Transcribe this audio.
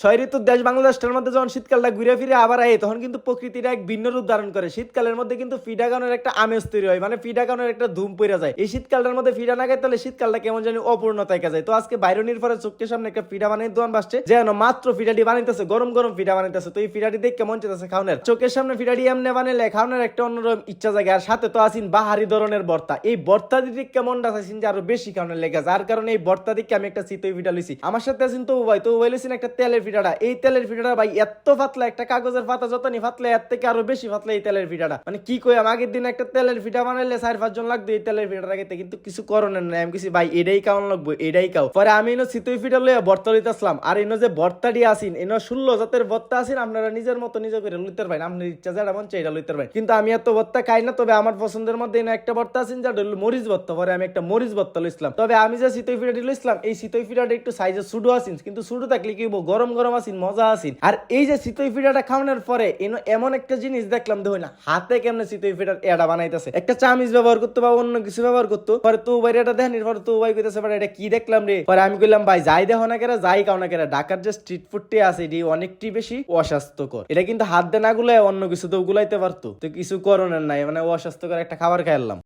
ছয় ঋতুর দেশ বাংলাদেশটার মধ্যে যখন শীতকালটা ঘুরে ফিরে আবার আয় তখন কিন্তু প্রকৃতিটা এক ভিন্ন রূপ ধারণ করে। শীতকালের মধ্যে কিন্তু ফিডা গানের একটা আমেজ তৈরি হয়, মানে ফিডা গানের একটা ধুম পড়ে যায়। এই শীতকালটার মধ্যে ফিডা না খাই তাহলে শীতকালটা কেমন জানি অপূর্ণ থাকা যায়। তো আজকে বাইরনির পরে চোখের সামনে একটা ফিডা বানিয়ে দোয়ান বাসছে, যেন মাত্র ফিডাটি বানাইতেছে, গরম গরম ফিডা বানাইতেছে। তো এই ফিডাটি দেখে কেমন চেতেছে খাওনের, চোখের সামনে ফিডাটি এমনি বানাইলে খাওনের একটা অন্যরকম ইচ্ছা জাগে। আর সাথে তো আসিন বাহারি ধরনের ভর্তা, এই ভর্তা দিকে কেমনটা চাইছেন যে আরো বেশি খাওনের লেগে, যার কারণে এই ভর্তা দিকে আমি একটা চিতই ফিডা লইছি। আমার সাথে আছেন তো ভাই, তো ভাই লইছেন একটা তেলের ফিডাটা। এই তেলের ফিডাটা ভাই এত পাতলা, একটা কাগজের পাতা যতনি পাতলা এর থেকে আরো বেশি পাতলা এই তেলের ফিডাটা। মানে কি কই, আমি আগের দিন একটা তেলের ফিডা বানাইলে 4-5 জন লাগতো এই তেলের ফিডাটা খেতে, কিন্তু কিছু করণের নাই। আমি কিছু ভাই এটাই খাওয়ান লাগবো, এটাই খাও। পরে আমি এনো চিতই ফিডা লইয়া ভর্তা লইতাছিলাম। আর এনো যে ভর্তাটি আসিন, এনো 16 জাতের ভর্তা আসিন, আপনারা নিজের মতো নিজে করে লইতে পারেন, আপনার ইচ্ছা যেটা মন চাই এটা লইতে পারেন। কিন্তু আমি এত ভর্তা খাই না, তবে আমার পছন্দের মধ্যে এনো একটা ভর্তা আসিন যেটা হলো মরিচ ভর্তা। পরে আমি একটা মরিচ ভর্তা লইছিলাম। তবে আমি যে চিতই ফিডাটি লইছিলাম, এই চিতই ফিডাটা একটু সাইজে ছোট আসিন, কিন্তু ছোট থাকলে কি গরম গরম আসিন, মজা আসিন। আর এই যে চিতই ফিডাটা খাওয়ানোর পরে এমন একটা জিনিস দেখলাম, দেখো না হাতে কেমনে চিতই ফিডার এডা বানাইতেছে। একটা চামিচ ব্যবহার করতো বা অন্য কিছু ব্যবহার করতো। পরে তো ভাই এটা দেখেন, পরে তো ভাই কইতেছে এটা কি দেখলাম রে। পরে আমি কইলাম ভাই যাই দেখো না কেরা, যাই খাও না কেরা, ঢাকার যে স্ট্রিট ফুডটি আছে এটি অনেকটি বেশি অস্বাস্থ্যকর। এটা কিন্তু হাত দিয়ে না গুলাই অন্য কিছু তো গুলাইতে পারতো, তো কিছু করণের নাই, মানে অস্বাস্থ্যকর একটা খাবার খাইলাম।